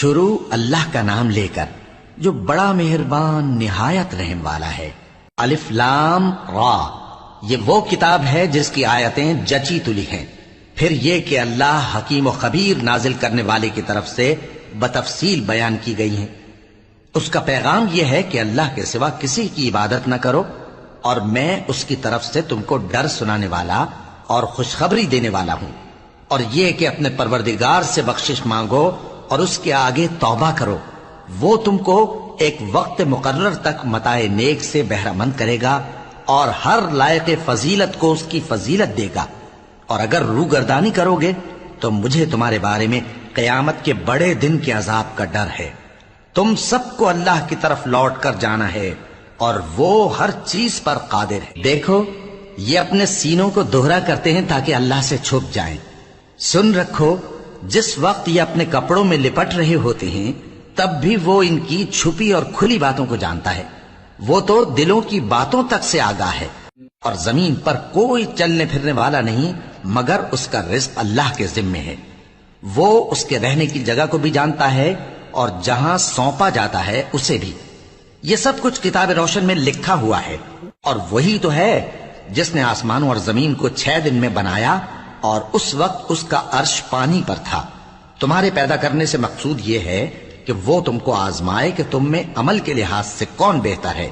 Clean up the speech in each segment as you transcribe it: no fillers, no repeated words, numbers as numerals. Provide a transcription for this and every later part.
شروع اللہ کا نام لے کر جو بڑا مہربان نہایت رحم والا ہے۔ الف لام را، یہ وہ کتاب ہے جس کی آیتیں جچی تلی ہیں۔ پھر یہ کہ اللہ حکیم و خبیر نازل کرنے والے کی طرف سے بتفصیل بیان کی گئی ہیں۔ اس کا پیغام یہ ہے کہ اللہ کے سوا کسی کی عبادت نہ کرو، اور میں اس کی طرف سے تم کو ڈر سنانے والا اور خوشخبری دینے والا ہوں، اور یہ کہ اپنے پروردگار سے بخشش مانگو اور اس کے آگے توبہ کرو، وہ تم کو ایک وقت مقرر تک متاع نیک سے بہرہ مند کرے گا اور ہر لائق فضیلت کو اس کی فضیلت دے گا، اور اگر روگردانی کرو گے تو مجھے تمہارے بارے میں قیامت کے بڑے دن کے عذاب کا ڈر ہے۔ تم سب کو اللہ کی طرف لوٹ کر جانا ہے اور وہ ہر چیز پر قادر ہے۔ دیکھو یہ اپنے سینوں کو دوہرا کرتے ہیں تاکہ اللہ سے چھپ جائیں۔ سن رکھو جس وقت یہ اپنے کپڑوں میں لپٹ رہے ہوتے ہیں تب بھی وہ ان کی چھپی اور کھلی باتوں کو جانتا ہے۔ وہ تو دلوں کی باتوں تک سے آگاہ ہے، اور زمین پر کوئی چلنے پھرنے والا نہیں مگر اس کا رزق اللہ کے ذمے ہے۔ وہ اس کے رہنے کی جگہ کو بھی جانتا ہے اور جہاں سونپا جاتا ہے اسے بھی۔ یہ سب کچھ کتاب روشن میں لکھا ہوا ہے، اور وہی تو ہے جس نے آسمانوں اور زمین کو 6 دن میں بنایا، اور اس وقت اس کا عرش پانی پر تھا۔ تمہارے پیدا کرنے سے مقصود یہ ہے کہ وہ تم کو آزمائے کہ تم میں عمل کے لحاظ سے کون بہتر ہے۔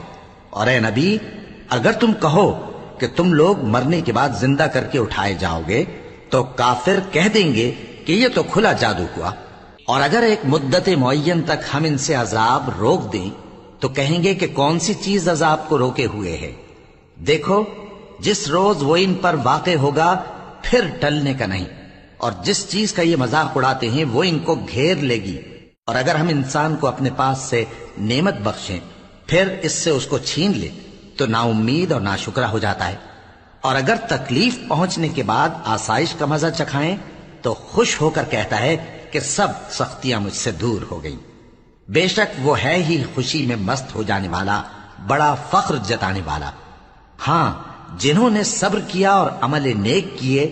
اور اے نبی، اگر تم کہو کہ تم لوگ مرنے کے بعد زندہ کر کے اٹھائے جاؤ گے تو کافر کہہ دیں گے کہ یہ تو کھلا جادو ہوا، اور اگر ایک مدت معین تک ہم ان سے عذاب روک دیں تو کہیں گے کہ کون سی چیز عذاب کو روکے ہوئے ہے۔ دیکھو جس روز وہ ان پر واقع ہوگا پھر ٹلنے کا نہیں، اور جس چیز کا یہ مذاق اڑاتے ہیں وہ ان کو گھیر لے گی۔ اور اگر ہم انسان کو اپنے پاس سے نعمت بخشیں پھر اس سے اس کو چھین لے تو نا امید اور ناشکرا ہو جاتا ہے، اور اگر تکلیف پہنچنے کے بعد آسائش کا مزہ چکھائیں تو خوش ہو کر کہتا ہے کہ سب سختیاں مجھ سے دور ہو گئیں۔ بے شک وہ ہے ہی خوشی میں مست ہو جانے والا، بڑا فخر جتانے والا۔ ہاں، جنہوں نے صبر کیا اور عمل نیک کیے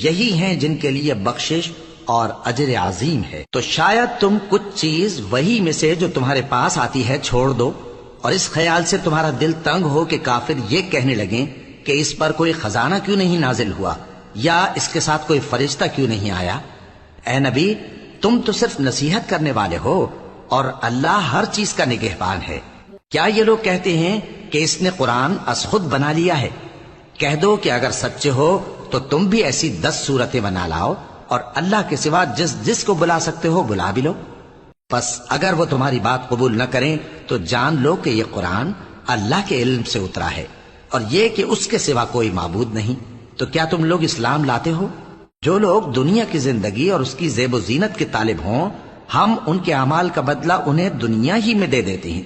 یہی ہیں جن کے لیے بخشش اور اجر عظیم ہے۔ تو شاید تم کچھ چیز وہی میں سے جو تمہارے پاس آتی ہے چھوڑ دو، اور اس خیال سے تمہارا دل تنگ ہو کہ کافر یہ کہنے لگیں کہ اس پر کوئی خزانہ کیوں نہیں نازل ہوا، یا اس کے ساتھ کوئی فرشتہ کیوں نہیں آیا۔ اے نبی، تم تو صرف نصیحت کرنے والے ہو، اور اللہ ہر چیز کا نگہبان ہے۔ کیا یہ لوگ کہتے ہیں کہ اس نے قرآن از خود بنا لیا ہے؟ کہہ دو کہ اگر سچے ہو تو تم بھی ایسی 10 صورتیں بنا لاؤ، اور اللہ کے سوا جس جس کو بلا سکتے ہو بلا بھی لو۔ بس اگر وہ تمہاری بات قبول نہ کریں تو جان لو کہ یہ قرآن اللہ کے علم سے اترا ہے، اور یہ کہ اس کے سوا کوئی معبود نہیں۔ تو کیا تم لوگ اسلام لاتے ہو؟ جو لوگ دنیا کی زندگی اور اس کی زیب و زینت کے طالب ہوں، ہم ان کے اعمال کا بدلہ انہیں دنیا ہی میں دے دیتے ہیں،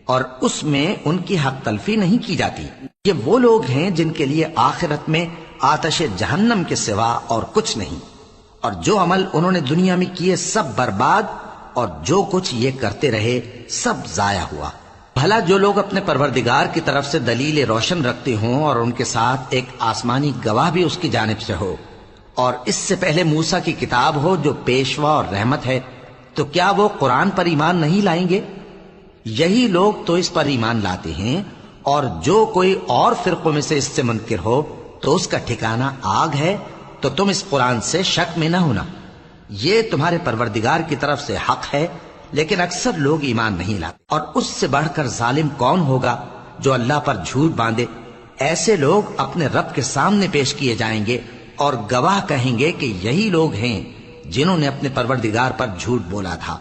اور اس میں ان کی حق تلفی نہیں کی جاتی۔ یہ وہ لوگ ہیں جن کے لیے آخرت میں آتش جہنم کے سوا اور کچھ نہیں، اور جو عمل انہوں نے دنیا میں کیے سب برباد، اور جو کچھ یہ کرتے رہے سب ضائع ہوا۔ بھلا جو لوگ اپنے پروردگار کی طرف سے دلیل روشن رکھتے ہوں اور ان کے ساتھ ایک آسمانی گواہ بھی اس کی جانب سے ہو، اور اس سے پہلے موسیٰ کی کتاب ہو جو پیشوا اور رحمت ہے، تو کیا وہ قرآن پر ایمان نہیں لائیں گے؟ یہی لوگ تو اس پر ایمان لاتے ہیں، اور جو کوئی اور فرقوں میں سے اس سے منکر ہو تو اس کا ٹھکانہ آگ ہے۔ تو تم اس قرآن سے شک میں نہ ہونا، یہ تمہارے پروردگار کی طرف سے حق ہے، لیکن اکثر لوگ ایمان نہیں لاتے۔ اور اس سے بڑھ کر ظالم کون ہوگا جو اللہ پر جھوٹ باندھے؟ ایسے لوگ اپنے رب کے سامنے پیش کیے جائیں گے اور گواہ کہیں گے کہ یہی لوگ ہیں جنہوں نے اپنے پروردگار پر جھوٹ بولا تھا۔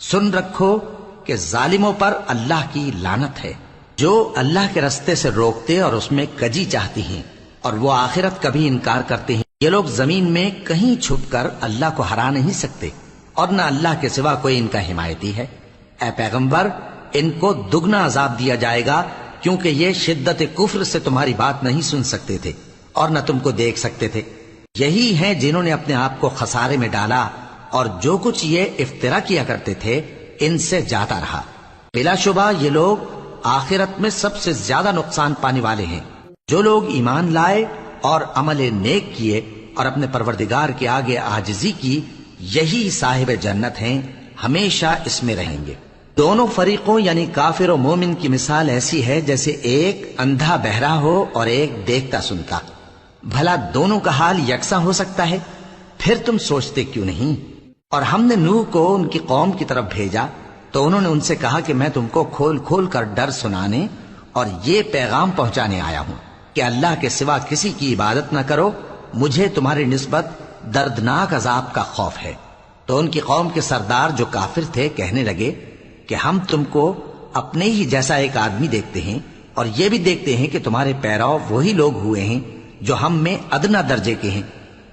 سن رکھو کہ ظالموں پر اللہ کی لعنت ہے، جو اللہ کے رستے سے روکتے اور اس میں کجی چاہتی ہیں، اور وہ آخرت کا بھی انکار کرتے ہیں۔ یہ لوگ زمین میں کہیں چھپ کر اللہ کو ہرا نہیں سکتے، اور نہ اللہ کے سوا کوئی ان کا حمایتی ہے۔ اے پیغمبر، ان کو دگنا عذاب دیا جائے گا، کیونکہ یہ شدت کفر سے تمہاری بات نہیں سن سکتے تھے اور نہ تم کو دیکھ سکتے تھے۔ یہی ہیں جنہوں نے اپنے آپ کو خسارے میں ڈالا، اور جو کچھ یہ افترا کیا کرتے تھے ان سے جاتا رہا۔ بلا شبہ یہ لوگ آخرت میں سب سے زیادہ نقصان پانے والے ہیں۔ جو لوگ ایمان لائے اور عمل نیک کیے اور اپنے پروردگار کے آگے عاجزی کی، یہی صاحب جنت ہیں، ہمیشہ اس میں رہیں گے۔ دونوں فریقوں یعنی کافر و مومن کی مثال ایسی ہے جیسے ایک اندھا بہرا ہو اور ایک دیکھتا سنتا۔ بھلا دونوں کا حال یکساں ہو سکتا ہے؟ پھر تم سوچتے کیوں نہیں؟ اور ہم نے نوح کو ان کی قوم کی طرف بھیجا تو انہوں نے ان سے کہا کہ میں تم کو کھول کھول کر ڈر سنانے اور یہ پیغام پہنچانے آیا ہوں کہ اللہ کے سوا کسی کی عبادت نہ کرو، مجھے تمہاری نسبت دردناک عذاب کا خوف ہے۔ تو ان کی قوم کے سردار جو کافر تھے کہنے لگے کہ ہم تم کو اپنے ہی جیسا ایک آدمی دیکھتے ہیں اور یہ بھی دیکھتے ہیں کہ تمہارے پیرو وہی لوگ ہوئے ہیں جو ہم میں ادنا درجے کے ہیں،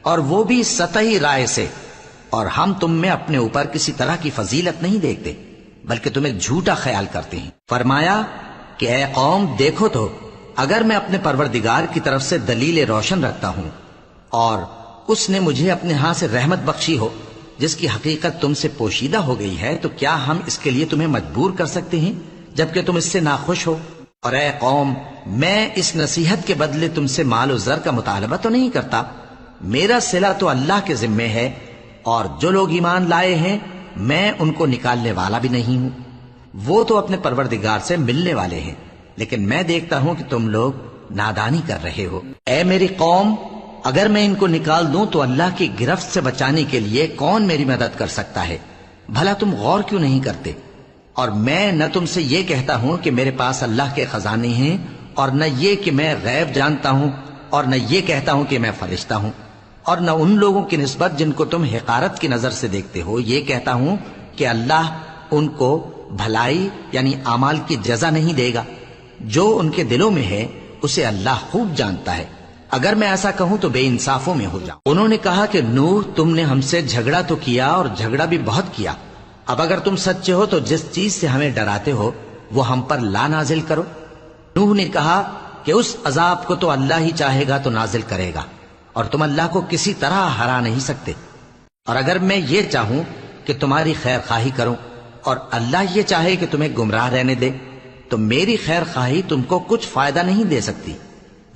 اور وہ بھی سطحی رائے سے، اور ہم تم میں اپنے اوپر کسی طرح کی فضیلت نہیں دیکھتے بلکہ تمہیں جھوٹا خیال کرتے ہیں۔ فرمایا کہ اے قوم دیکھو تو، اگر میں اپنے پروردگار کی طرف سے دلیل روشن رکھتا ہوں اور اس نے مجھے اپنے ہاں سے رحمت بخشی ہو جس کی حقیقت تم سے پوشیدہ ہو گئی ہے، تو کیا ہم اس کے لیے تمہیں مجبور کر سکتے ہیں جبکہ تم اس سے ناخوش ہو؟ اور اے قوم، میں اس نصیحت کے بدلے تم سے مال و زر کا مطالبہ تو نہیں کرتا، میرا صلہ تو اللہ کے ذمے ہے، اور جو لوگ ایمان لائے ہیں میں ان کو نکالنے والا بھی نہیں ہوں، وہ تو اپنے پروردگار سے ملنے والے ہیں، لیکن میں دیکھتا ہوں کہ تم لوگ نادانی کر رہے ہو۔ اے میری قوم، اگر میں ان کو نکال دوں تو اللہ کی گرفت سے بچانے کے لیے کون میری مدد کر سکتا ہے؟ بھلا تم غور کیوں نہیں کرتے؟ اور میں نہ تم سے یہ کہتا ہوں کہ میرے پاس اللہ کے خزانے ہیں، اور نہ یہ کہ میں غیب جانتا ہوں، اور نہ یہ کہتا ہوں کہ میں فرشتہ ہوں، اور نہ ان لوگوں کی نسبت جن کو تم حقارت کی نظر سے دیکھتے ہو یہ کہتا ہوں کہ اللہ ان کو بھلائی یعنی اعمال کی جزا نہیں دے گا۔ جو ان کے دلوں میں ہے اسے اللہ خوب جانتا ہے، اگر میں ایسا کہوں تو بے انصافوں میں ہو جاؤں۔ انہوں نے کہا کہ نوح، تم نے ہم سے جھگڑا تو کیا اور جھگڑا بھی بہت کیا، اب اگر تم سچے ہو تو جس چیز سے ہمیں ڈراتے ہو وہ ہم پر لا نازل کرو۔ نوح نے کہا کہ اس عذاب کو تو اللہ ہی چاہے گا تو نازل کرے گا، اور تم اللہ کو کسی طرح ہرا نہیں سکتے، اور اگر میں یہ چاہوں کہ تمہاری خیر خواہی کروں اور اللہ یہ چاہے کہ تمہیں گمراہ رہنے دے تو میری خیر خواہی تم کو کچھ فائدہ نہیں دے سکتی،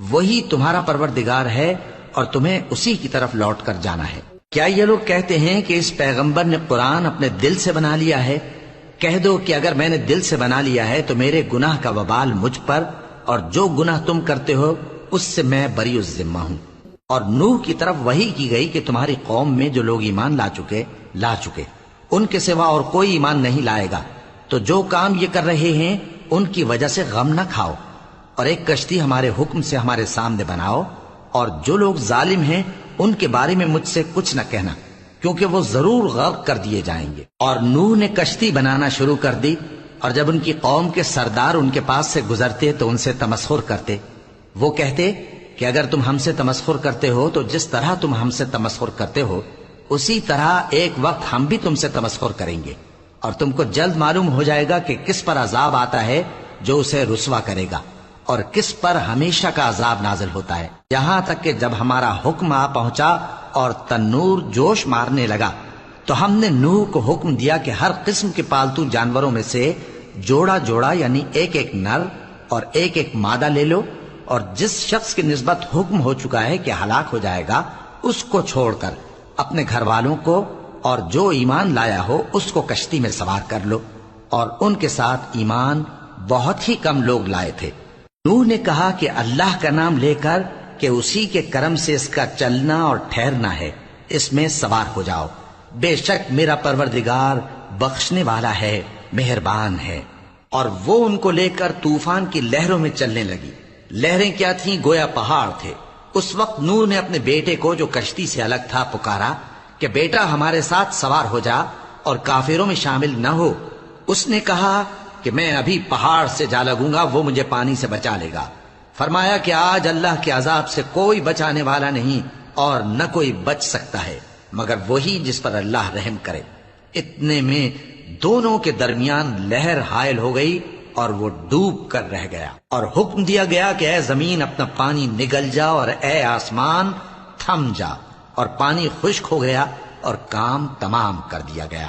وہی تمہارا پروردگار ہے اور تمہیں اسی کی طرف لوٹ کر جانا ہے۔ کیا یہ لوگ کہتے ہیں کہ اس پیغمبر نے قرآن اپنے دل سے بنا لیا ہے؟ کہہ دو کہ اگر میں نے دل سے بنا لیا ہے تو میرے گناہ کا وبال مجھ پر، اور جو گناہ تم کرتے ہو اس سے میں بری الذمہ ہوں۔ اور نوح کی طرف وحی کی گئی کہ تمہاری قوم میں جو لوگ ایمان لا چکے ان کے سوا اور کوئی ایمان نہیں لائے گا، تو جو کام یہ کر رہے ہیں ان کی وجہ سے غم نہ کھاؤ، اور ایک کشتی ہمارے حکم سے ہمارے سامنے بناؤ، اور جو لوگ ظالم ہیں ان کے بارے میں مجھ سے کچھ نہ کہنا، کیونکہ وہ ضرور غرق کر دیے جائیں گے۔ اور نوح نے کشتی بنانا شروع کر دی، اور جب ان کی قوم کے سردار ان کے پاس سے گزرتے تو ان سے تمسخر کرتے۔ وہ کہتے کہ اگر تم ہم سے تمسخر کرتے ہو تو جس طرح تم ہم سے تمسخر کرتے ہو اسی طرح ایک وقت ہم بھی تم سے تمسخر کریں گے، اور تم کو جلد معلوم ہو جائے گا کہ کس پر عذاب آتا ہے جو اسے رسوا کرے گا، اور کس پر ہمیشہ کا عذاب نازل ہوتا ہے، یہاں تک کہ جب ہمارا حکم آ پہنچا اور تنور جوش مارنے لگا تو ہم نے نوح کو حکم دیا کہ ہر قسم کے پالتو جانوروں میں سے جوڑا جوڑا یعنی ایک ایک نر اور ایک ایک مادہ لے لو، اور جس شخص کی نسبت حکم ہو چکا ہے کہ ہلاک ہو جائے گا اس کو چھوڑ کر اپنے گھر والوں کو اور جو ایمان لایا ہو اس کو کشتی میں سوار کر لو۔ اور ان کے ساتھ ایمان بہت ہی کم لوگ لائے تھے۔ نوح نے کہا کہ اللہ کا نام لے کر کہ اسی کے کرم سے اس کا چلنا اور ٹھہرنا ہے، اس میں سوار ہو جاؤ، بے شک میرا پروردگار بخشنے والا ہے، مہربان ہے۔ اور وہ ان کو لے کر طوفان کی لہروں میں چلنے لگی۔ لہریں کیا تھیں؟ گویا پہاڑ تھے۔ اس وقت نوح نے اپنے بیٹے کو جو کشتی سے الگ تھا پکارا کہ بیٹا ہمارے ساتھ سوار ہو جا اور کافروں میں شامل نہ ہو۔ اس نے کہا کہ میں ابھی پہاڑ سے جا لگوں گا، وہ مجھے پانی سے بچا لے گا۔ فرمایا کہ آج اللہ کے عذاب سے کوئی بچانے والا نہیں اور نہ کوئی بچ سکتا ہے مگر وہی جس پر اللہ رحم کرے۔ اتنے میں دونوں کے درمیان لہر حائل ہو گئی اور وہ ڈوب کر رہ گیا، اور حکم دیا گیا کہ اے زمین اپنا پانی نگل جا اور اے آسمان تھم جا، اور پانی خشک ہو گیا اور کام تمام کر دیا گیا،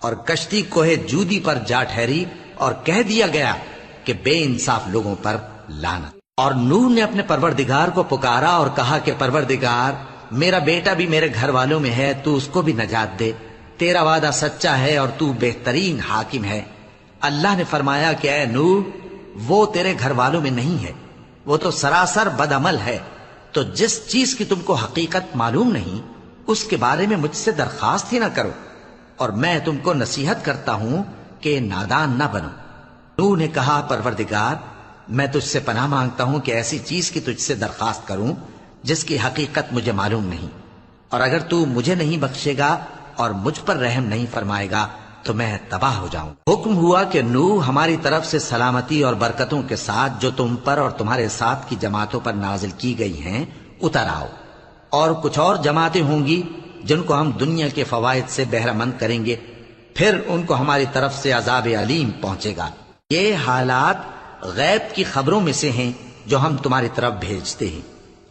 اور کشتی کوہ جودی پر جا ٹھہری، اور کہہ دیا گیا کہ بے انصاف لوگوں پر لعنت۔ اور نوح نے اپنے پروردگار کو پکارا اور کہا کہ پروردگار، میرا بیٹا بھی میرے گھر والوں میں ہے، تو اس کو بھی نجات دے، تیرا وعدہ سچا ہے اور تو بہترین حاکم ہے۔ اللہ نے فرمایا کہ اے نوح، وہ تیرے گھر والوں میں نہیں ہے، وہ تو سراسر بد عمل ہے، تو جس چیز کی تم کو حقیقت معلوم نہیں اس کے بارے میں مجھ سے درخواست ہی نہ کرو، اور میں تم کو نصیحت کرتا ہوں کہ نادان نہ بنو۔ نوح نے کہا پروردگار، میں تجھ سے پناہ مانگتا ہوں کہ ایسی چیز کی تجھ سے درخواست کروں جس کی حقیقت مجھے معلوم نہیں، اور اگر تو مجھے نہیں بخشے گا اور مجھ پر رحم نہیں فرمائے گا تو میں تباہ ہو جاؤں۔ حکم ہوا کہ نوح ہماری طرف سے سلامتی اور برکتوں کے ساتھ جو تم پر اور تمہارے ساتھ کی جماعتوں پر نازل کی گئی ہیں اتر آؤ، اور کچھ اور جماعتیں ہوں گی جن کو ہم دنیا کے فوائد سے بہرہ مند کریں گے، پھر ان کو ہماری طرف سے عذاب علیم پہنچے گا۔ یہ حالات غیب کی خبروں میں سے ہیں جو ہم تمہاری طرف بھیجتے ہیں،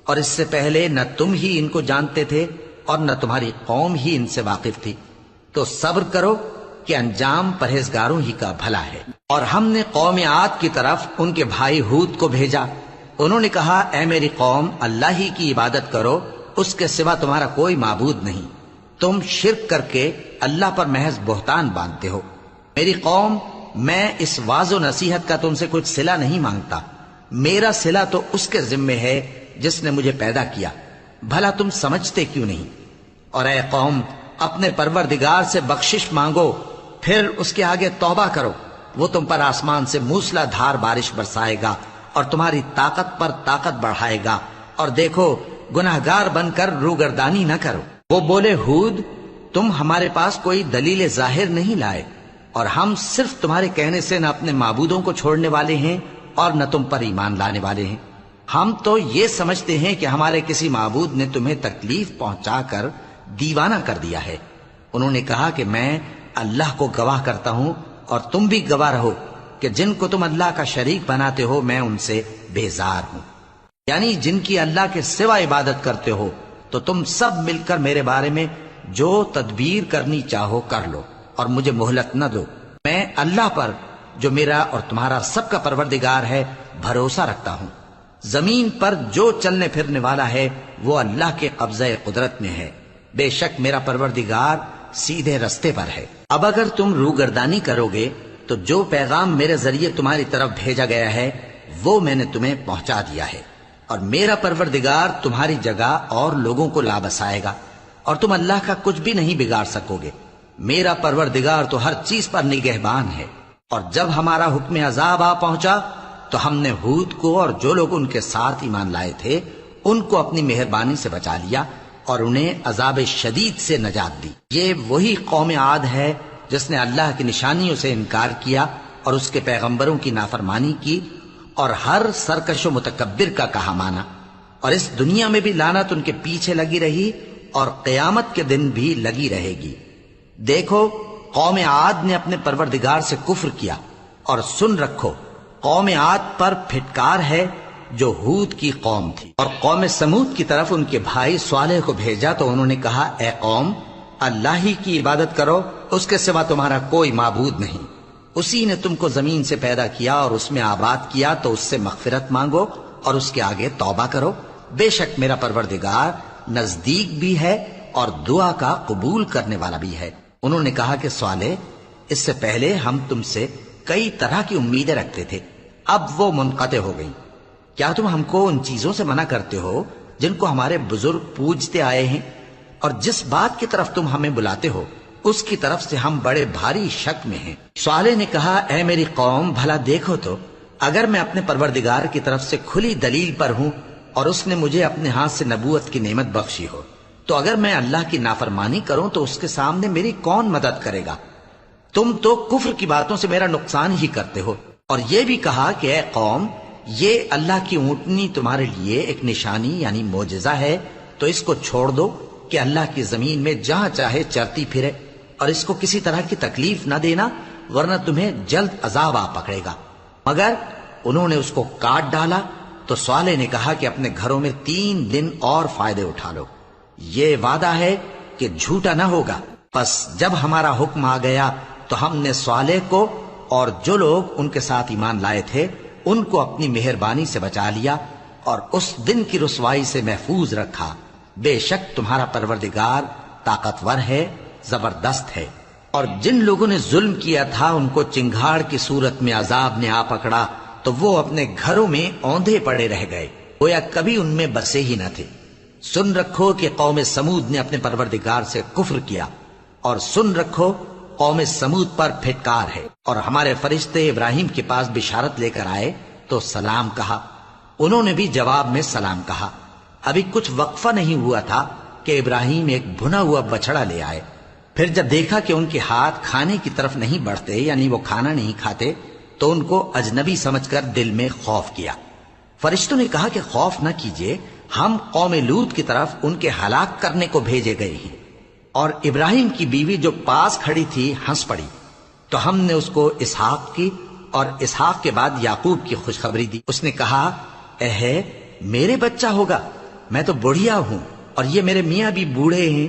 اور اس سے پہلے نہ تم ہی ان کو جانتے تھے اور نہ تمہاری قوم ہی ان سے واقف تھی، تو صبر کرو کہ انجام پرہیزگاروں ہی کا بھلا ہے۔ اور ہم نے قوم عاد کی طرف ان کے بھائی ہود کو بھیجا، انہوں نے کہا اے میری قوم، اللہ ہی کی عبادت کرو، اس کے سوا تمہارا کوئی معبود نہیں، تم شرک کر کے اللہ پر محض بہتان باندھتے ہو۔ میری قوم، میں اس واعظ و نصیحت کا تم سے کچھ صلہ نہیں مانگتا، میرا صلہ تو اس کے ذمے ہے جس نے مجھے پیدا کیا، بھلا تم سمجھتے کیوں نہیں؟ اور اے قوم، اپنے پروردگار سے بخشش مانگو، پھر اس کے آگے توبہ کرو، وہ تم پر آسمان سے موسلا دھار بارش برسائے گا اور تمہاری طاقت پر طاقت بڑھائے گا، اور دیکھو گناہگار بن کر روگردانی نہ کرو۔ وہ بولے ہود، تم ہمارے پاس کوئی دلیل ظاہر نہیں لائے، اور ہم صرف تمہارے کہنے سے نہ اپنے معبودوں کو چھوڑنے والے ہیں اور نہ تم پر ایمان لانے والے ہیں۔ ہم تو یہ سمجھتے ہیں کہ ہمارے کسی معبود نے تمہیں تکلیف پہنچا کر دیوانہ کر دیا ہے۔ انہوں نے کہا کہ میں اللہ کو گواہ کرتا ہوں اور تم بھی گواہ رہو کہ جن کو تم اللہ کا شریک بناتے ہو میں ان سے بیزار ہوں، یعنی جن کی اللہ کے سوا عبادت کرتے ہو، تو تم سب مل کر میرے بارے میں جو تدبیر کرنی چاہو کر لو اور مجھے مہلت نہ دو۔ میں اللہ پر جو میرا اور تمہارا سب کا پروردگار ہے بھروسہ رکھتا ہوں۔ زمین پر جو چلنے پھرنے والا ہے وہ اللہ کے قبضہ قدرت میں ہے، بے شک میرا پروردگار سیدھے رستے پر ہے۔ اب اگر تم روگردانی کرو گے تو جو پیغام میرے ذریعے تمہاری طرف بھیجا گیا ہے وہ میں نے تمہیں پہنچا دیا ہے، اور میرا پروردگار تمہاری جگہ اور لوگوں کو لا بسائے گا، اور تم اللہ کا کچھ بھی نہیں بگاڑ سکو گے۔ میرا پروردگار تو ہر چیز پر نگہبان ہے۔ اور جب ہمارا حکم عذاب آ پہنچا تو ہم نے ہود کو اور جو لوگ ان کے ساتھ ایمان لائے تھے ان کو اپنی مہربانی سے بچا لیا اور انہیں عذاب شدید سے نجات دی۔ یہ وہی قوم عاد ہے جس نے اللہ کی نشانیوں سے انکار کیا اور اس کے پیغمبروں کی نافرمانی کی اور ہر سرکش و متکبر کا کہا مانا، اور اس دنیا میں بھی لعنت ان کے پیچھے لگی رہی اور قیامت کے دن بھی لگی رہے گی۔ دیکھو قوم عاد نے اپنے پروردگار سے کفر کیا، اور سن رکھو قوم عاد پر پھٹکار ہے جو ہود کی قوم تھی۔ اور قوم سمود کی طرف ان کے بھائی صالح کو بھیجا تو انہوں نے کہا اے قوم، اللہ ہی کی عبادت کرو، اس کے سوا تمہارا کوئی معبود نہیں، اسی نے تم کو زمین سے پیدا کیا اور اس میں آباد کیا، تو اس سے مغفرت مانگو اور اس کے آگے توبہ کرو، بے شک میرا پروردگار نزدیک بھی ہے اور دعا کا قبول کرنے والا بھی ہے۔ انہوں نے کہا کہ صالح، اس سے پہلے ہم تم سے کئی طرح کی امیدیں رکھتے تھے، اب وہ منقطع ہو گئی۔ کیا تم ہم کو ان چیزوں سے منع کرتے ہو جن کو ہمارے بزرگ پوجتے آئے ہیں؟ اور جس بات کی طرف تم ہمیں بلاتے ہو اس کی طرف سے ہم بڑے بھاری شک میں ہیں۔ صالح نے کہا اے میری قوم، بھلا دیکھو تو اگر میں اپنے پروردگار کی طرف سے کھلی دلیل پر ہوں اور اس نے مجھے اپنے ہاتھ سے نبوت کی نعمت بخشی ہو، تو اگر میں اللہ کی نافرمانی کروں تو اس کے سامنے میری کون مدد کرے گا؟ تم تو کفر کی باتوں سے میرا نقصان ہی کرتے ہو۔ اور یہ بھی کہا کہ اے قوم، یہ اللہ کی اونٹنی تمہارے لیے ایک نشانی یعنی معجزہ ہے، تو اس کو چھوڑ دو کہ اللہ کی زمین میں جہاں چاہے چرتی پھرے، اور اس کو کسی طرح کی تکلیف نہ دینا، ورنہ تمہیں جلد عذاب آ پکڑے گا۔ مگر انہوں نے اس کو کاٹ ڈالا تو صالح نے کہا کہ اپنے گھروں میں 3 دن اور فائدے اٹھا لو، یہ وعدہ ہے کہ جھوٹا نہ ہوگا۔ پس جب ہمارا حکم آ گیا تو ہم نے صالح کو اور جو لوگ ان کے ساتھ ایمان لائے تھے ان کو اپنی مہربانی سے بچا لیا اور اس دن کی رسوائی سے محفوظ رکھا۔ بے شک تمہارا پروردگار طاقتور ہے، زبردست ہے۔ اور جن لوگوں نے ظلم کیا تھا ان کو چنگھاڑ کی صورت میں عذاب نے آ پکڑا تو وہ اپنے گھروں میں اوندھے پڑے رہ گئے، گویا کبھی ان میں بسے ہی نہ تھے۔ سن رکھو کہ قوم سمود نے اپنے پروردگار سے کفر کیا، اور سن رکھو قوم سمود پر پھٹکار ہے۔ اور ہمارے فرشتے ابراہیم کے پاس بشارت لے کر آئے تو سلام کہا، انہوں نے بھی جواب میں سلام کہا۔ ابھی کچھ وقفہ نہیں ہوا تھا کہ ابراہیم ایک بھنا ہوا بچڑا لے آئے۔ پھر جب دیکھا کہ ان کے ہاتھ کھانے کی طرف نہیں بڑھتے، یعنی وہ کھانا نہیں کھاتے، تو ان کو اجنبی سمجھ کر دل میں خوف کیا۔ فرشتوں نے کہا کہ خوف نہ کیجیے، ہم قوم لوط کی طرف ان کے ہلاک کرنے کو بھیجے گئے ہیں۔ اور ابراہیم کی بیوی جو پاس کھڑی تھی ہنس پڑی، تو ہم نے اس کو اسحاق کی اور اسحاق کے بعد یعقوب کی خوشخبری دی۔ اس نے کہا، اے میرے بچہ ہوگا، میں تو بڑھیا ہوں اور یہ میرے میاں بھی بوڑھے ہیں،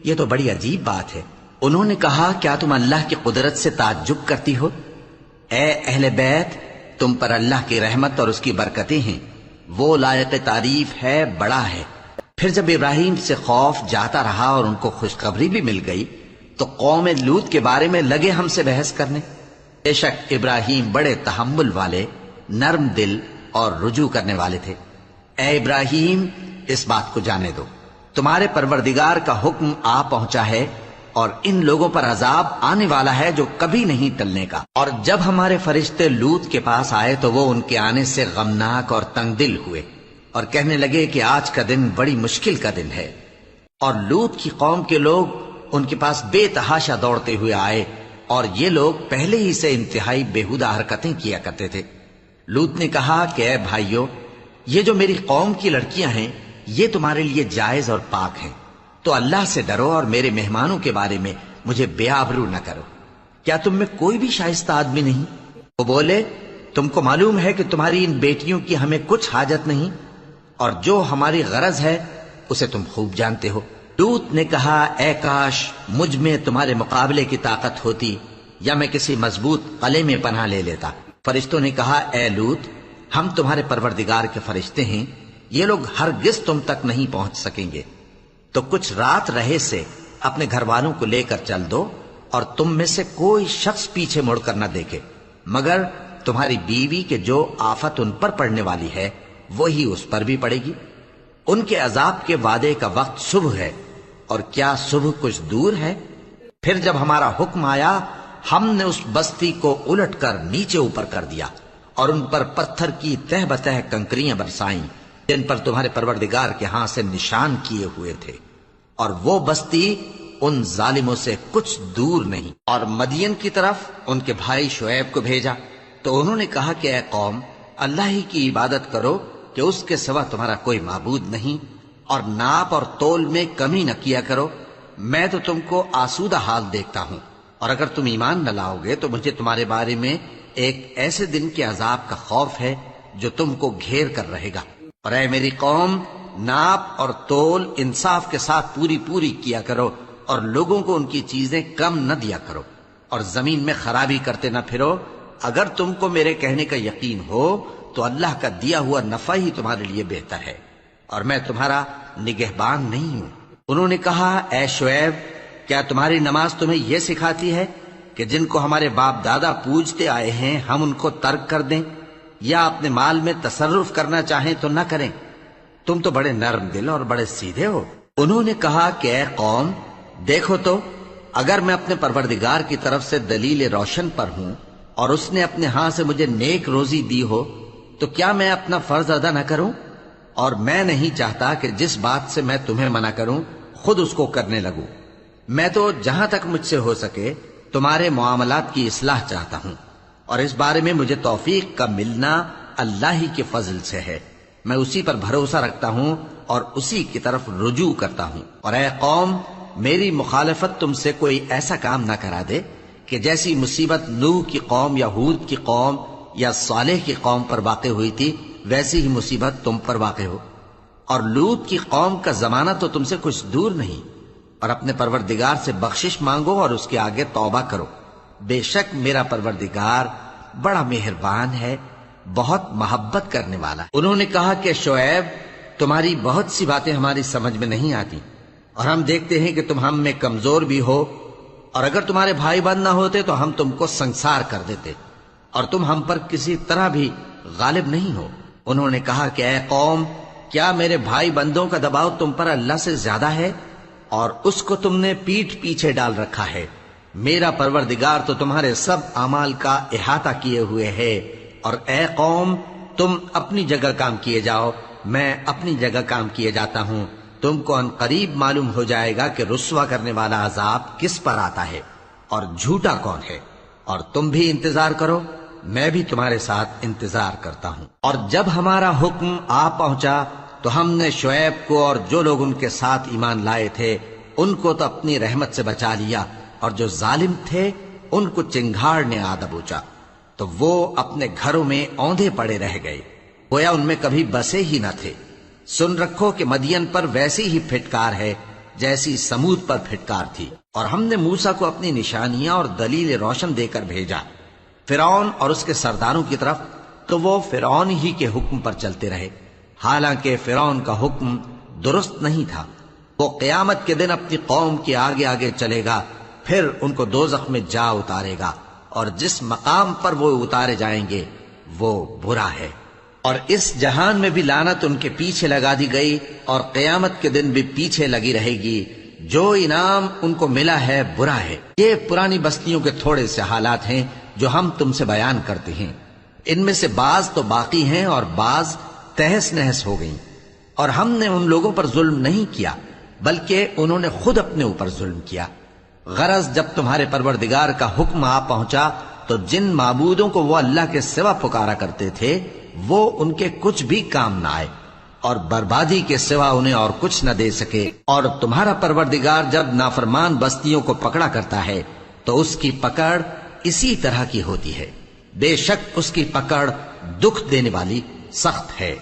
یہ تو بڑی عجیب بات ہے۔ انہوں نے کہا، کیا تم اللہ کی قدرت سے تعجب کرتی ہو؟ اے اہل بیت، تم پر اللہ کی رحمت اور اس کی برکتیں ہیں، وہ لائق تعریف ہے، بڑا ہے۔ پھر جب ابراہیم سے خوف جاتا رہا اور ان کو خوشخبری بھی مل گئی تو قوم لوط کے بارے میں لگے ہم سے بحث کرنے۔ بے شک ابراہیم بڑے تحمل والے، نرم دل اور رجوع کرنے والے تھے۔ اے ابراہیم، اس بات کو جانے دو، تمہارے پروردگار کا حکم آ پہنچا ہے اور ان لوگوں پر عذاب آنے والا ہے جو کبھی نہیں ٹلنے کا۔ اور جب ہمارے فرشتے لوط کے پاس آئے تو وہ ان کے آنے سے غمناک اور تنگ دل ہوئے اور کہنے لگے کہ آج کا دن بڑی مشکل کا دن ہے۔ اور لوط کی قوم کے لوگ ان کے پاس بے تحاشا دوڑتے ہوئے آئے، اور یہ لوگ پہلے ہی سے انتہائی بیہودہ حرکتیں کیا کرتے تھے۔ لوط نے کہا کہ اے بھائیو، یہ جو میری قوم کی لڑکیاں ہیں یہ تمہارے لیے جائز اور پاک ہیں، تو اللہ سے ڈرو اور میرے مہمانوں کے بارے میں مجھے بے آبرو نہ کرو۔ کیا تم میں کوئی بھی شائستہ آدمی نہیں؟ وہ بولے، تم کو معلوم ہے کہ تمہاری ان بیٹیوں کی ہمیں کچھ حاجت نہیں، اور جو ہماری غرض ہے اسے تم خوب جانتے ہو۔ لوط نے کہا، اے کاش مجھ میں تمہارے مقابلے کی طاقت ہوتی، یا میں کسی مضبوط قلعے میں پناہ لے لیتا۔ فرشتوں نے کہا، اے لوط، ہم تمہارے پروردگار کے فرشتے ہیں، یہ لوگ ہرگز تم تک نہیں پہنچ سکیں گے، تو کچھ رات رہے سے اپنے گھر والوں کو لے کر چل دو، اور تم میں سے کوئی شخص پیچھے مڑ کر نہ دیکھے، مگر تمہاری بیوی کے جو آفت ان پر پڑنے والی ہے وہی اس پر بھی پڑے گی۔ ان کے عذاب کے وعدے کا وقت صبح ہے، اور کیا صبح کچھ دور ہے؟ پھر جب ہمارا حکم آیا ہم نے اس بستی کو الٹ کر نیچے اوپر کر دیا اور ان پر پتھر کی تہ بتہ کنکریاں برسائیں جن پر تمہارے پروردگار کے ہاں سے نشان کیے ہوئے تھے، اور وہ بستی ان ظالموں سے کچھ دور نہیں۔ اور مدین کی طرف ان کے بھائی شعیب کو بھیجا تو انہوں نے کہا کہ اے قوم، اللہ ہی کی عبادت کرو کہ اس کے سوا تمہارا کوئی معبود نہیں، اور ناپ اور تول میں کمی نہ کیا کرو، میں تو تم کو آسودہ حال دیکھتا ہوں، اور اگر تم ایمان نہ لاؤ گے تو مجھے تمہارے بارے میں ایک ایسے دن کے عذاب کا خوف ہے جو تم کو گھیر کر رہے گا۔ اور اے میری قوم، ناپ اور تول انصاف کے ساتھ پوری پوری کیا کرو، اور لوگوں کو ان کی چیزیں کم نہ دیا کرو، اور زمین میں خرابی کرتے نہ پھرو۔ اگر تم کو میرے کہنے کا یقین ہو تو اللہ کا دیا ہوا نفع ہی تمہارے لیے بہتر ہے، اور میں تمہارا نگہبان نہیں ہوں۔ انہوں نے کہا، اے شعیب، کیا تمہاری نماز تمہیں یہ سکھاتی ہے کہ جن کو ہمارے باپ دادا پوجتے آئے ہیں ہم ان کو ترک کر دیں، یا اپنے مال میں تصرف کرنا چاہیں تو نہ کریں؟ تم تو بڑے نرم دل اور بڑے سیدھے ہو۔ انہوں نے کہا کہ اے قوم، دیکھو تو، اگر میں اپنے پروردگار کی طرف سے دلیل روشن پر ہوں اور اس نے اپنے ہاں سے مجھے نیک روزی دی ہو تو کیا میں اپنا فرض ادا نہ کروں؟ اور میں نہیں چاہتا کہ جس بات سے میں تمہیں منع کروں خود اس کو کرنے لگوں۔ میں تو جہاں تک مجھ سے ہو سکے تمہارے معاملات کی اصلاح چاہتا ہوں، اور اس بارے میں مجھے توفیق کا ملنا اللہ ہی کے فضل سے ہے۔ میں اسی پر بھروسہ رکھتا ہوں اور اسی کی طرف رجوع کرتا ہوں۔ اور اے قوم، میری مخالفت تم سے کوئی ایسا کام نہ کرا دے کہ جیسی مصیبت نوح کی قوم یا ہود کی قوم یا صالح کی قوم پر واقع ہوئی تھی ویسی ہی مصیبت تم پر واقع ہو۔ اور لوط کی قوم کا زمانہ تو تم سے کچھ دور نہیں، اور اپنے پروردگار سے بخشش مانگو اور اس کے آگے توبہ کرو، بے شک میرا پروردگار بڑا مہربان ہے، بہت محبت کرنے والا ہے۔ انہوں نے کہا کہ شعیب، تمہاری بہت سی باتیں ہماری سمجھ میں نہیں آتی، اور ہم دیکھتے ہیں کہ تم ہم میں کمزور بھی ہو اور اگر تمہارے بھائی بند نہ ہوتے تو ہم تم کو سنسار کر دیتے، اور تم ہم پر کسی طرح بھی غالب نہیں ہو۔ انہوں نے کہا کہ اے قوم، کیا میرے بھائی بندوں کا دباؤ تم پر اللہ سے زیادہ ہے؟ اور اس کو تم نے پیٹھ پیچھے ڈال رکھا ہے۔ میرا پروردگار تو تمہارے سب اعمال کا احاطہ کیے ہوئے ہے۔ اور اے قوم، تم اپنی جگہ کام کیے جاؤ، میں اپنی جگہ کام کیے جاتا ہوں۔ تم کو ان قریب معلوم ہو جائے گا کہ رسوا کرنے والا عذاب کس پر آتا ہے اور جھوٹا کون ہے۔ اور تم بھی انتظار کرو، میں بھی تمہارے ساتھ انتظار کرتا ہوں۔ اور جب ہمارا حکم آ پہنچا تو ہم نے شعیب کو اور جو لوگ ان کے ساتھ ایمان لائے تھے ان کو تو اپنی رحمت سے بچا لیا، اور جو ظالم تھے ان کو چنگھاڑ نے آ دبوچا، تو وہ اپنے گھروں میں اوندھے پڑے رہ گئے، گویا ان میں کبھی بسے ہی نہ تھے۔ سن رکھو کہ مدین پر ویسی ہی پھٹکار ہے جیسی سمود پر پھٹکار تھی۔ اور ہم نے موسیٰ کو اپنی نشانیاں اور دلیل روشن دے کر بھیجا فرعون اور اس کے سرداروں کی طرف، تو وہ فرعون ہی کے حکم پر چلتے رہے، حالانکہ فرعون کا حکم درست نہیں تھا۔ وہ قیامت کے دن اپنی قوم کے آگے آگے چلے گا، پھر ان کو دوزخ میں جا اتارے گا، اور جس مقام پر وہ اتارے جائیں گے وہ برا ہے۔ اور اس جہان میں بھی لعنت ان کے پیچھے لگا دی گئی، اور قیامت کے دن بھی پیچھے لگی رہے گی۔ جو انعام ان کو ملا ہے برا ہے۔ یہ پرانی بستیوں کے تھوڑے سے حالات ہیں جو ہم تم سے بیان کرتے ہیں، ان میں سے بعض تو باقی ہیں اور بعض تہس نہس ہو گئیں۔ اور ہم نے ان لوگوں پر ظلم نہیں کیا بلکہ انہوں نے خود اپنے اوپر ظلم کیا۔ غرض جب تمہارے پروردگار کا حکم آ پہنچا تو جن معبودوں کو وہ اللہ کے سوا پکارا کرتے تھے وہ ان کے کچھ بھی کام نہ آئے، اور بربادی کے سوا انہیں اور کچھ نہ دے سکے۔ اور تمہارا پروردگار جب نافرمان بستیوں کو پکڑا کرتا ہے تو اس کی پکڑ اسی طرح کی ہوتی ہے، بے شک اس کی پکڑ دکھ دینے والی سخت ہے۔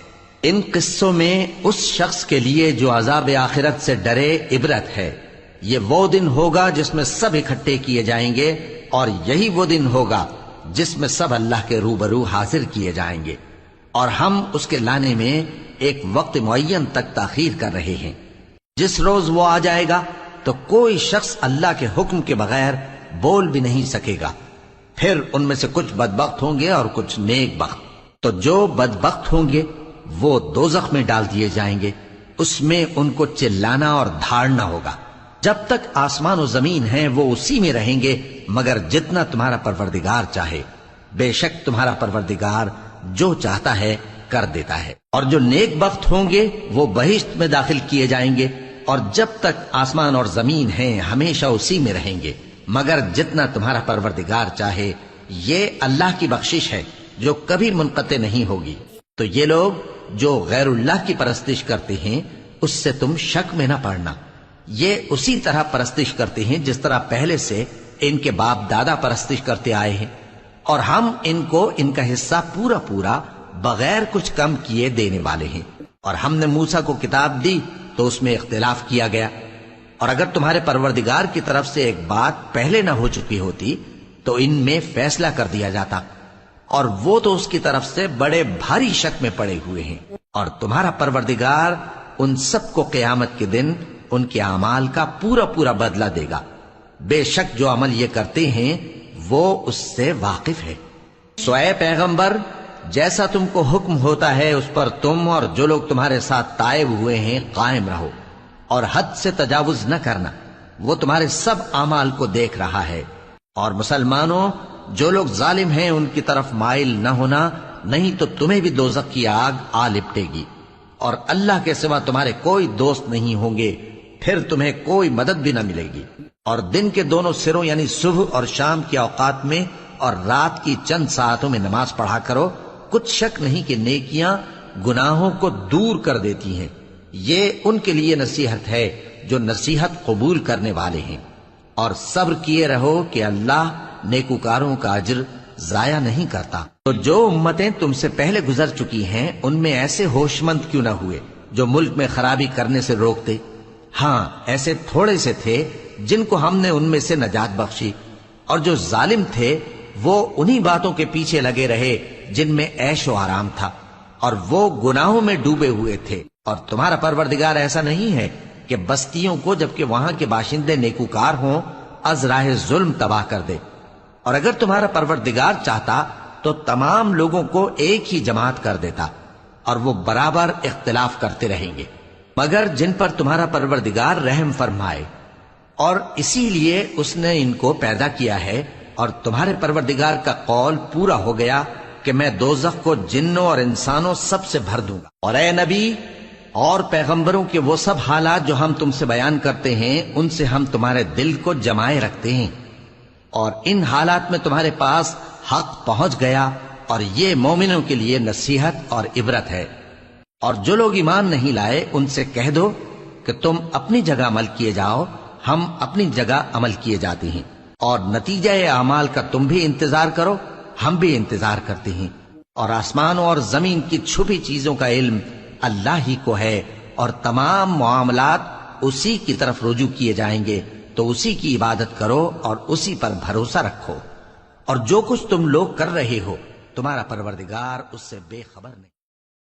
ان قصوں میں اس شخص کے لیے جو عذاب آخرت سے ڈرے عبرت ہے۔ یہ وہ دن ہوگا جس میں سب اکٹھے کیے جائیں گے، اور یہی وہ دن ہوگا جس میں سب اللہ کے روبرو حاضر کیے جائیں گے، اور ہم اس کے لانے میں ایک وقت معین تک تاخیر کر رہے ہیں۔ جس روز وہ آ جائے گا تو کوئی شخص اللہ کے حکم کے بغیر بول بھی نہیں سکے گا۔ پھر ان میں سے کچھ بدبخت ہوں گے اور کچھ نیک بخت۔ تو جو بدبخت ہوں گے وہ دوزخ میں ڈال دیے جائیں گے، اس میں ان کو چلانا اور دھاڑنا ہوگا۔ جب تک آسمان و زمین ہیں وہ اسی میں رہیں گے مگر جتنا تمہارا پروردگار چاہے۔ بے شک تمہارا پروردگار جو چاہتا ہے کر دیتا ہے۔ اور جو نیک بخت ہوں گے وہ بہشت میں داخل کیے جائیں گے، اور جب تک آسمان اور زمین ہیں ہمیشہ اسی میں رہیں گے مگر جتنا تمہارا پروردگار چاہے۔ یہ اللہ کی بخشش ہے جو کبھی منقطع نہیں ہوگی۔ تو یہ لوگ جو غیر اللہ کی پرستش کرتے ہیں اس سے تم شک میں نہ پڑنا، یہ اسی طرح پرستش کرتے ہیں جس طرح پہلے سے ان کے باپ دادا پرستش کرتے آئے ہیں، اور ہم ان کو ان کا حصہ پورا پورا بغیر کچھ کم کیے دینے والے ہیں۔ اور ہم نے موسیٰ کو کتاب دی تو اس میں اختلاف کیا گیا، اور اگر تمہارے پروردگار کی طرف سے ایک بات پہلے نہ ہو چکی ہوتی تو ان میں فیصلہ کر دیا جاتا، اور وہ تو اس کی طرف سے بڑے بھاری شک میں پڑے ہوئے ہیں۔ اور تمہارا پروردگار ان سب کو قیامت کے دن ان کے اعمال کا پورا پورا بدلہ دے گا، بے شک جو عمل یہ کرتے ہیں وہ اس سے واقف ہے۔ سو اے پیغمبر، جیسا تم کو حکم ہوتا ہے اس پر تم اور جو لوگ تمہارے ساتھ تائب ہوئے ہیں قائم رہو، اور حد سے تجاوز نہ کرنا، وہ تمہارے سب اعمال کو دیکھ رہا ہے۔ اور مسلمانوں، جو لوگ ظالم ہیں ان کی طرف مائل نہ ہونا، نہیں تو تمہیں بھی دوزخ کی آگ آ لپٹے گی، اور اللہ کے سوا تمہارے کوئی دوست نہیں ہوں گے، پھر تمہیں کوئی مدد بھی نہ ملے گی۔ اور دن کے دونوں سروں یعنی صبح اور شام کے اوقات میں اور رات کی چند ساعتوں میں نماز پڑھا کرو، کچھ شک نہیں کہ نیکیاں گناہوں کو دور کر دیتی ہیں۔ یہ ان کے لیے نصیحت ہے جو نصیحت قبول کرنے والے ہیں۔ اور صبر کیے رہو کہ اللہ نیکوکاروں کا اجر ضائع نہیں کرتا۔ تو جو امتیں تم سے پہلے گزر چکی ہیں ان میں ایسے ہوش مند کیوں نہ ہوئے جو ملک میں خرابی کرنے سے روکتے؟ ہاں، ایسے تھوڑے سے تھے جن کو ہم نے ان میں سے نجات بخشی، اور جو ظالم تھے وہ انہی باتوں کے پیچھے لگے رہے جن میں عیش و آرام تھا، اور وہ گناہوں میں ڈوبے ہوئے تھے۔ اور تمہارا پروردگار ایسا نہیں ہے کہ بستیوں کو جبکہ وہاں کے باشندے نیکوکار ہوں از راہ ظلم تباہ کر دے۔ اور اگر تمہارا پروردگار چاہتا تو تمام لوگوں کو ایک ہی جماعت کر دیتا، اور وہ برابر اختلاف کرتے رہیں گے، مگر جن پر تمہارا پروردگار رحم فرمائے، اور اسی لیے اس نے ان کو پیدا کیا ہے۔ اور تمہارے پروردگار کا قول پورا ہو گیا کہ میں دوزخ کو جنوں اور انسانوں سب سے بھر دوں گا۔ اور اے نبی اور پیغمبروں کے وہ سب حالات جو ہم تم سے بیان کرتے ہیں، ان سے ہم تمہارے دل کو جمائے رکھتے ہیں، اور ان حالات میں تمہارے پاس حق پہنچ گیا، اور یہ مومنوں کے لیے نصیحت اور عبرت ہے۔ اور جو لوگ ایمان نہیں لائے ان سے کہہ دو کہ تم اپنی جگہ عمل کیے جاؤ، ہم اپنی جگہ عمل کیے جاتے ہیں، اور نتیجہ اعمال کا تم بھی انتظار کرو، ہم بھی انتظار کرتے ہیں۔ اور آسمانوں اور زمین کی چھپی چیزوں کا علم اللہ ہی کو ہے، اور تمام معاملات اسی کی طرف رجوع کیے جائیں گے، تو اسی کی عبادت کرو اور اسی پر بھروسہ رکھو، اور جو کچھ تم لوگ کر رہے ہو تمہارا پروردگار اس سے بے خبر نہیں۔